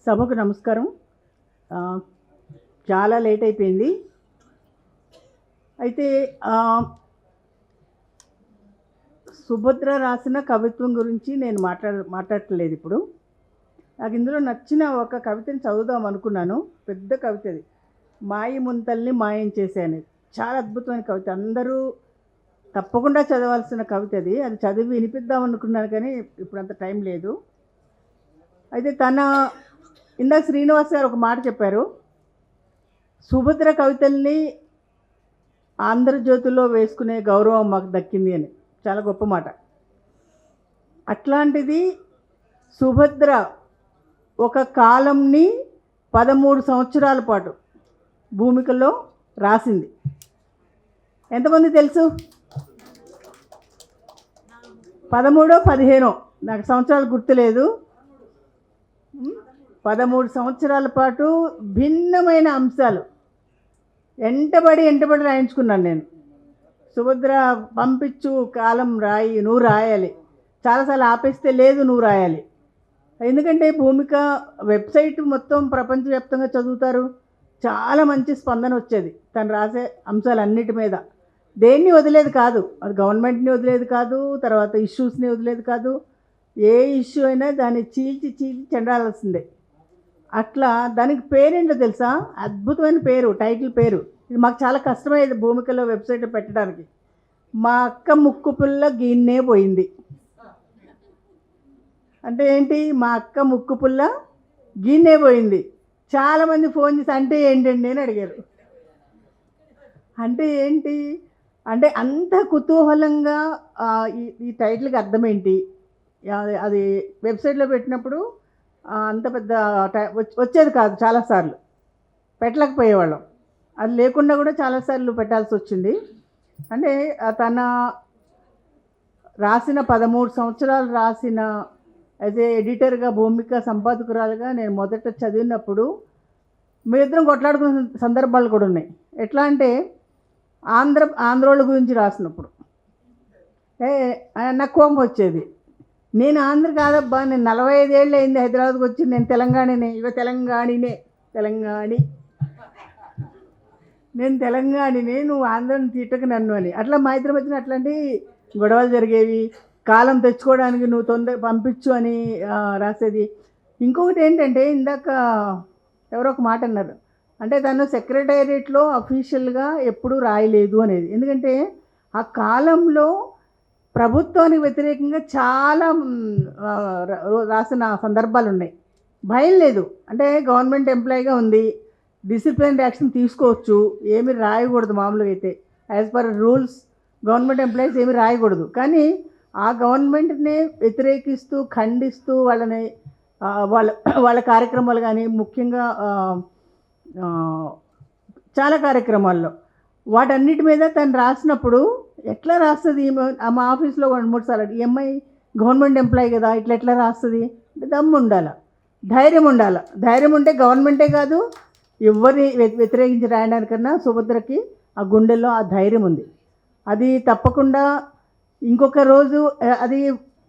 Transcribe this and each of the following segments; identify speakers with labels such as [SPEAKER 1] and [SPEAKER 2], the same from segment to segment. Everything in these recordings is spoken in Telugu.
[SPEAKER 1] సభకు నమస్కారం. చాలా లేట్ అయిపోయింది. అయితే సుభద్ర రాసిన కవిత్వం గురించి నేను మాట్లాడట్లేదు ఇప్పుడు. నాకు ఇందులో నచ్చిన ఒక కవితని చదువుదాం అనుకున్నాను. పెద్ద కవిత అది, మాయి ముంతల్ని మాయం చేసే అనేది. చాలా అద్భుతమైన కవిత, అందరూ తప్పకుండా చదవాల్సిన కవిత అది. అది చదివి వినిపిద్దాం అనుకున్నాను కానీ ఇప్పుడు అంత టైం లేదు. అయితే ఇందాక శ్రీనివాస్ గారు ఒక మాట చెప్పారు, సుభద్ర కవితల్ని ఆంధ్రజ్యోతిలో వేసుకునే గౌరవం మాకు దక్కింది అని. చాలా గొప్ప మాట. అట్లాంటిది సుభద్ర ఒక కాలంని 13 సంవత్సరాల పాటు భూమికలో రాసింది. ఎంతమంది తెలుసు? 13-15 నాకు సంవత్సరాలు గుర్తులేదు. 13 సంవత్సరాల పాటు భిన్నమైన అంశాలు ఎంటబడి రాయించుకున్నాను నేను. సుభద్ర పంపించు, కాలం రాయి, నువ్వు రాయాలి. చాలాసార్లు ఆపేస్తే లేదు నువ్వు రాయాలి. ఎందుకంటే భూమిక వెబ్సైట్ మొత్తం ప్రపంచవ్యాప్తంగా చదువుతారు. చాలా మంచి స్పందన వచ్చేది తను రాసే అంశాలన్నిటి మీద. దేన్ని వదిలేదు కాదు, అది గవర్నమెంట్ని వదిలేదు కాదు, తర్వాత ఇష్యూస్ని వదిలేదు కాదు. ఏ ఇష్యూ అయినా దాన్ని చీల్చి చెండాల్సిందే. అట్లా దానికి పేరేంటో తెలుసా? అద్భుతమైన పేరు, టైటిల్ పేరు. ఇది మాకు చాలా కష్టమయ్యేది భూమికలో వెబ్సైట్లో పెట్టడానికి. మా అక్క ముక్కు పుల్ల గీన్నే పోయింది అంటే ఏంటి? మా అక్క ముక్కు పుల్ల గీన్నే పోయింది. చాలామంది ఫోన్ చేసి అంటే ఏంటండి అని అడిగారు. అంటే ఏంటి అంటే అంత కుతూహలంగా ఈ టైటిల్కి అర్థం ఏంటి, అది వెబ్సైట్లో పెట్టినప్పుడు అంత పెద్ద వచ్చేది కాదు. చాలాసార్లు పెట్టలేకపోయేవాళ్ళం. అది లేకుండా కూడా చాలాసార్లు పెట్టాల్సి వచ్చింది. అంటే తన రాసిన 13 సంవత్సరాలు రాసిన యాజ్ ఏ ఎడిటర్గా, భూమిక సంపాదకురాలుగా నేను మొదట చదివినప్పుడు మేమిద్దరం కొట్లాడుకున్న సందర్భాలు కూడా ఉన్నాయి. ఎట్లా అంటే ఆంధ్రోళ్ళ గురించి రాసినప్పుడు నాకు కోపం వచ్చేది. నేను ఆంధ్ర కాదబ్బా, నేను 45 ఏళ్ళు అయింది హైదరాబాద్కి వచ్చి, నేను తెలంగాణనే, నేను తెలంగాణనే, నువ్వు ఆంధ్రని తీటకు నన్ను అని. అట్లా మా ఇద్దరి మధ్యన అట్లాంటి గొడవలు జరిగేవి. కాలం తెచ్చుకోవడానికి నువ్వు తొందర పంపించు అని రాసేది. ఇంకొకటి ఏంటంటే, ఇందాక ఎవరో ఒక మాట అన్నారు, అంటే తను సెక్రటేరియట్లో అఫీషియల్గా ఎప్పుడూ రాయలేదు అనేది. ఎందుకంటే ఆ కాలంలో ప్రభుత్వానికి వ్యతిరేకంగా చాలా రాసిన సందర్భాలు ఉన్నాయి. భయం లేదు. అంటే గవర్నమెంట్ ఎంప్లాయీగా ఉంది, డిసిప్లిన్ యాక్షన్ తీసుకోవచ్చు, ఏమి రాయకూడదు. మామూలుగా అయితే as per rules government employees ఏమి రాయకూడదు. కానీ ఆ గవర్నమెంట్ని వ్యతిరేకిస్తూ, ఖండిస్తూ వాళ్ళని వాళ్ళ కార్యక్రమాలు కానీ, ముఖ్యంగా చాలా కార్యక్రమాల్లో వాటన్నిటి మీద తను రాసినప్పుడు ఎట్లా రాస్తుంది? మా ఆఫీస్లో 2-3 సార్లు ఈ అమ్మాయి గవర్నమెంట్ ఎంప్లాయీ కదా, ఎట్లా రాస్తుంది? దమ్ము ఉండాలి, ధైర్యం ఉండాలి. ధైర్యం ఉంటే గవర్నమెంటే కాదు, ఎవరిని వ్యతిరేకించి రాయడానికన్నా సుభద్రకి ఆ గుండెల్లో ఆ ధైర్యం ఉంది. అది తప్పకుండా ఇంకొక రోజు అది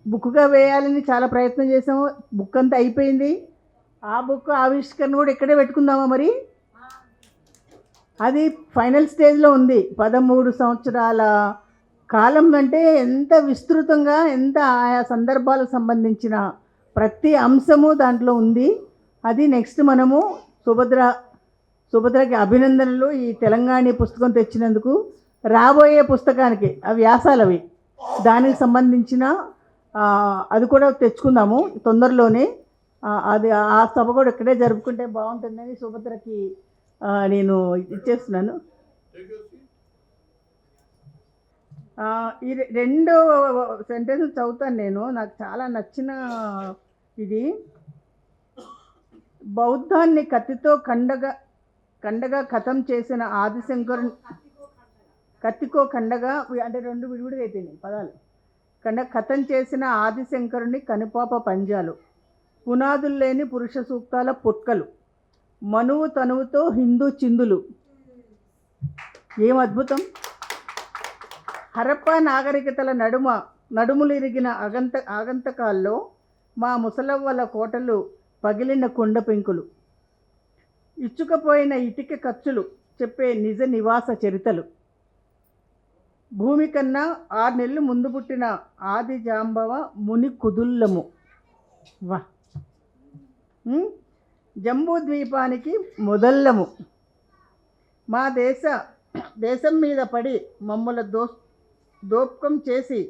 [SPEAKER 1] బుక్గా వేయాలని చాలా ప్రయత్నం చేసాము. బుక్ అంతా అయిపోయింది. ఆ బుక్ ఆవిష్కరణ కూడా ఇక్కడే పెట్టుకుందామా మరి? అది ఫైనల్ స్టేజ్లో ఉంది. 13 సంవత్సరాల కాలం అంటే ఎంత విస్తృతంగా, ఎంత ఆయా సందర్భాలకు సంబంధించిన ప్రతి అంశము దాంట్లో ఉంది. అది నెక్స్ట్ మనము సుభద్రకి అభినందనలు. ఈ తెలంగాణ పుస్తకం తెచ్చినందుకు. రాబోయే పుస్తకానికి ఆ వ్యాసాలు అవి, దానికి సంబంధించిన అది కూడా తెచ్చుకుందాము తొందరలోనే. అది ఆ సభ కూడా ఇక్కడే జరుపుకుంటే బాగుంటుందని సుభద్రకి నేను ఇచ్చేస్తున్నాను. ఈ 2 సెంటెన్సులు చదువుతాను నేను. నాకు చాలా నచ్చిన ఇది, బౌద్ధాన్ని కత్తితో కండగా కథం చేసిన ఆదిశంకరుని, కత్తికో కండగా అంటే 2 విడివిడిగా అయిపోయినాయి పదాలు. కథం చేసిన ఆదిశంకరుని కనుపాప పంజాలు, పునాదులు లేని పురుష సూక్తాల పుట్కలు, మనువు తనువుతో హిందూ చిందులు. ఏం అద్భుతం! హరప్పా నాగరికతల నడుములిరిగిన ఆగంతకాల్లో మా ముసలవ్వల కోటలు పగిలిన కొండ పెంకులు, ఇచ్చుకపోయిన ఇటిక ఖర్చులు చెప్పే నిజ నివాస చరితలు, భూమి కన్నా 6 నెలలు ముందు పుట్టిన ఆది జాంబవ ముని కుదుల్లము. వా జంబూ ద్వీపానికి మొదల్లము. మా దేశం మీద పడి మమ్మల్ని దోపకం చేసి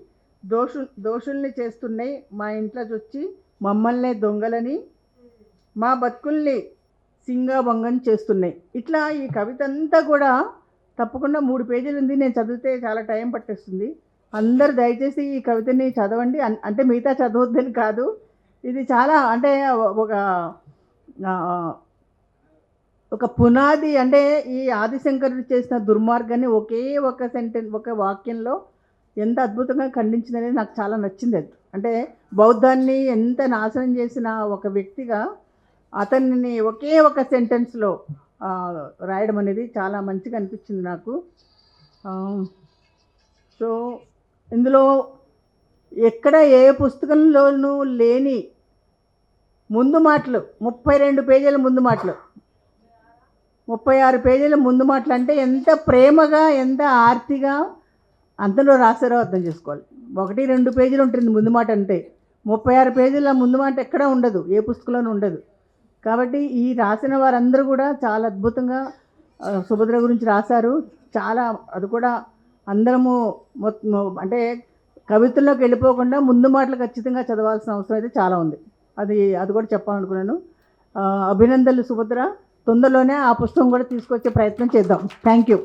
[SPEAKER 1] దోషుల్ని చేస్తున్నాయి. మా ఇంట్లో చొచ్చి మమ్మల్నే దొంగలని, మా బతుకుల్ని సింగాభంగం చేస్తున్నాయి. ఇట్లా ఈ కవిత అంతా కూడా తప్పకుండా 3 పేజీలు ఉంది. నేను చదివితే చాలా టైం పట్టేస్తుంది. అందరు దయచేసి ఈ కవితని చదవండి. అంటే మిగతా చదవద్దని కాదు, ఇది చాలా అంటే ఒక పునాది. అంటే ఈ ఆదిశంకరుడు చేసిన దుర్మార్గాన్ని ఒకే ఒక వాక్యంలో ఎంత అద్భుతంగా ఖండించిందనేది నాకు చాలా నచ్చింది. అది అంటే బౌద్ధాన్ని ఎంత నాశనం చేసిన ఒక వ్యక్తిగా అతన్ని ఒకే ఒక సెంటెన్స్లో రాయడం అనేది చాలా మంచిగా అనిపించింది నాకు. సో ఇందులో ఎక్కడ ఏ పుస్తకంలోనూ లేని ముందు మాటలు, 32 పేజీల ముందు మాటలు, 36 పేజీల ముందు మాటలు అంటే ఎంత ప్రేమగా ఎంత ఆర్తిగా అందులో రాశారో అర్థం చేసుకోవాలి. 1-2 పేజీలు ఉంటుంది ముందు మాట అంటే, 36 పేజీల ముందు మాట ఎక్కడా ఉండదు, ఏ పుస్తకంలోనూ ఉండదు. కాబట్టి ఈ రాసిన వారందరూ కూడా చాలా అద్భుతంగా సుభద్ర గురించి రాశారు. చాలా అది కూడా అందరము అంటే కవితల్లోకి వెళ్ళిపోకుండా ముందు మాటలు ఖచ్చితంగా చదవాల్సిన అవసరం అయితే చాలా ఉంది. అది కూడా చెప్పాలనుకున్నాను. అభినందనలు సుభద్ర. తొందరలోనే ఆ పుస్తకం కూడా తీసుకొచ్చే ప్రయత్నం చేద్దాం. Thank you.